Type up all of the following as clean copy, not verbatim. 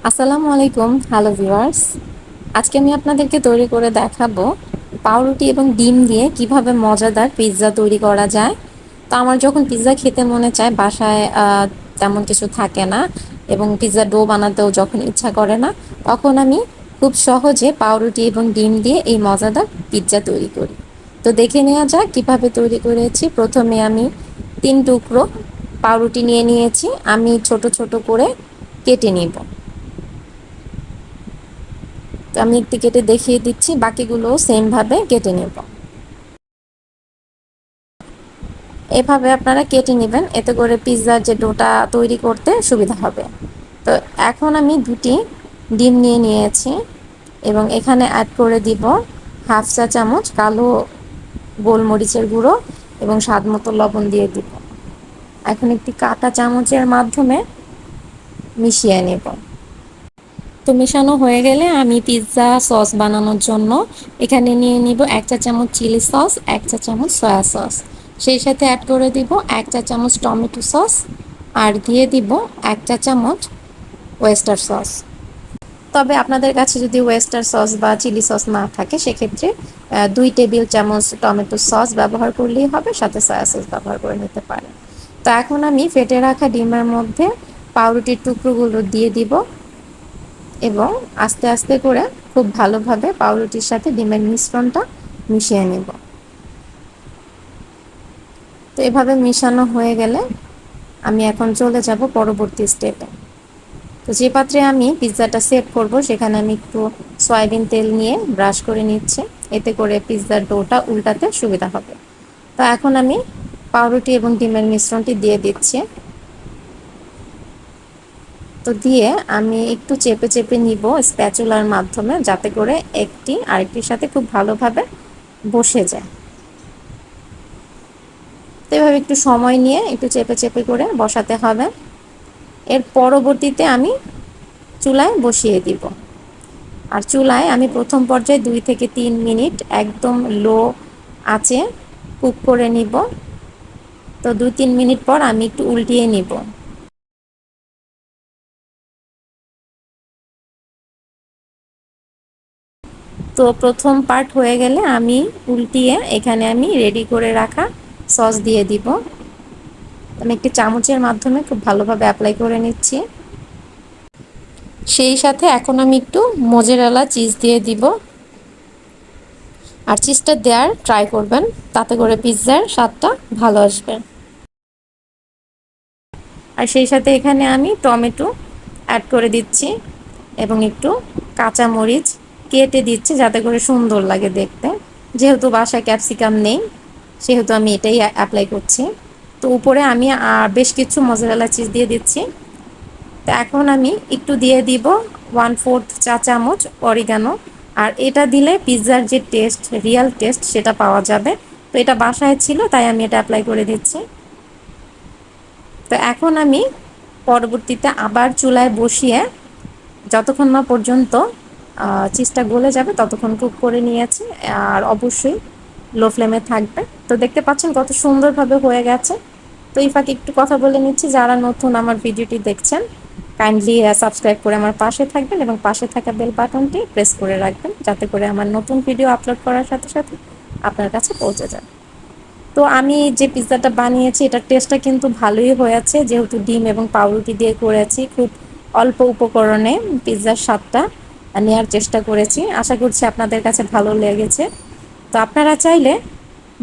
আসসালামু আলাইকুম, hello viewers. আজকে আমি আপনাদেরকে তৈরি করে দেখাবো পাউরুটি এবং ডিম দিয়ে কিভাবে মজাদার পিৎজা তৈরি করা যায়। তো আমার যখন পিৎজা খেতে মনে চায়, বাসায় তেমন কিছু থাকে না এবং পিৎজা ডো বানাতেও যখন ইচ্ছা করে না, তখন আমি খুব সহজে পাউরুটি এবং ডিম দিয়ে এই মজাদার পিৎজা তৈরি করি। তো দেখে নেওয়া যাক কিভাবে তৈরি করেছি। প্রথমে আমি 3 টুকরো পাউরুটি নিয়ে নিয়েছি, আমি ছোট ছোট করে কেটে নিব। তো আমি একটু কেটে দেখিয়ে দিচ্ছি, বাকিগুলো সেম ভাবে কেটে নেব। এভাবে আপনারা কেটে নেবেন, এতে করে পিৎজার যে ডোটা তৈরি করতে সুবিধা হবে। তো এখন আমি 2টি ডিম নিয়ে নিয়েছি এবং এখানে অ্যাড করে দিব ½ চা চামচ কালো গোলমরিচের গুঁড়ো এবং স্বাদ মতো লবণ দিয়ে দিব। এখন একটি কাঁটা চামচের মাধ্যমে মিশিয়ে নেব। তো মেশানো হয়ে গেলে আমি পিৎজা সস বানানোর জন্য এখানে নিয়ে নিব 1 চা চামচ চিলি সস, 1 চা চামচ সয়া সস, সেই সাথে অ্যাড করে দিব 1 চা চামচ টমেটো সস আর দিয়ে দিব 1 চা চামচ ওয়েস্টার সস। তবে আপনাদের কাছে যদি ওয়েস্টার সস বা চিলি সস না থাকে, সেক্ষেত্রে 2 টেবিল চামচ টমেটো সস ব্যবহার করলেই হবে, সাথে সয়া সস ব্যবহার করে নিতে পারেন। তো এখন আমি ফেটে রাখা ডিমের মধ্যে পাউরুটির টুকরোগুলো দিয়ে দিব এবং আস্তে আস্তে করে খুব ভালোভাবে পাউরুটির সাথে ডিমের মিশ্রণটা মিশিয়ে নেব। তো এভাবে মিশানো হয়ে গেলে আমি এখন চলে যাব পরবর্তী স্টেপে। তো যে পাত্রে আমি পিৎজাটা সেট করব, সেখানে আমি একটু সয়াবিন তেল নিয়ে ব্রাশ করে নিচ্ছি, এতে করে পিৎজার ডোটা উল্টাতে সুবিধা হবে। তো এখন আমি পাউরুটি এবং ডিমের মিশ্রণটি দিয়ে দিচ্ছি। তো দিয়ে আমি একটু চেপে চেপে নিব স্প্যাচুলার মাধ্যমে, যাতে করে একটি আরেকটির সাথে খুব ভালোভাবে বসে যায়। তো এভাবে একটু সময় নিয়ে একটু চেপে চেপে করে বসাতে হবে। এর পরবর্তীতে আমি চুলায় বসিয়ে দিব। আর চুলায় আমি প্রথম পর্যায়ে 2 থেকে 3 মিনিট একদম লো আঁচে কুক করে নিব। তো 2-3 মিনিট পর আমি একটু উল্টিয়ে নিব। তো প্রথম পার্ট হয়ে গেলে আমি উল্টিয়ে এখানে আমি রেডি করে রাখা সস দিয়ে দিব। আমি একটি চামচের মাধ্যমে খুব ভালোভাবে অ্যাপ্লাই করে নিচ্ছি। সেই সাথে এখন আমি একটু মোজারেলা চিজ দিয়ে দিব। আর চিজটা দেওয়ার ট্রাই করবেন, তাতে করে পিৎজার স্বাদটা ভালো আসবে। আর সেই সাথে এখানে আমি টমেটো অ্যাড করে দিচ্ছি এবং একটু কাঁচা মরিচ কেটে দিচ্ছি, যাতে করে সুন্দর লাগে দেখতে। যেহেতু বাসায় ক্যাপসিকাম নেই, সেহেতু আমি এটাই অ্যাপ্লাই করছি। তো উপরে আমি বেশ কিছু মোজারেলা চিজ দিয়ে দিচ্ছি। তো এখন আমি একটু দিয়ে দিব 1/4 চা চামচ অরিগানো। আর এটা দিলে পিৎজার যে টেস্ট, রিয়েল টেস্ট, সেটা পাওয়া যাবে। তো এটা বাসায় ছিল, তাই আমি এটা অ্যাপ্লাই করে দিচ্ছি। তো এখন আমি পরবর্তীতে আবার চুলায় বসিয়ে যতক্ষণ না পর্যন্ত চিজটা গলে যাবে ততক্ষণ কুক করে নিয়েছি। আর অবশ্যই লো ফ্লেমে থাকবে। তো দেখতে পাচ্ছেন কত সুন্দরভাবে হয়ে গেছে। তো এই ফাঁকে একটু কথা বলে নিচ্ছি, যারা নতুন আমার ভিডিওটি দেখছেন, কাইন্ডলি সাবস্ক্রাইব করে আমার পাশে থাকবেন এবং পাশে থাকা বেল বাটনটি প্রেস করে রাখবেন, যাতে করে আমার নতুন ভিডিও আপলোড করার সাথে সাথে আপনার কাছে পৌঁছে যায়। তো আমি যে পিৎজাটা বানিয়েছি, এটার টেস্টটা কিন্তু ভালোই হয়েছে, যেহেতু ডিম এবং পাউরুটি দিয়ে করেছি। খুব অল্প উপকরণে পিৎজার স্বাদটা নেওয়ার চেষ্টা করেছি। আশা করছি আপনাদের কাছে ভালো লেগেছে। তো আপনারা চাইলে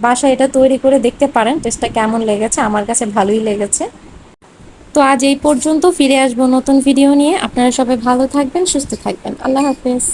বাসায় এটা তৈরি করে দেখতে পারেন টেস্টটা কেমন লেগেছে। আমার কাছে ভালোই লেগেছে। তো আজ এই পর্যন্ত, ফিরে আসবো নতুন ভিডিও নিয়ে। আপনারা সবাই ভালো থাকবেন, সুস্থ থাকবেন। আল্লাহ হাফেজ।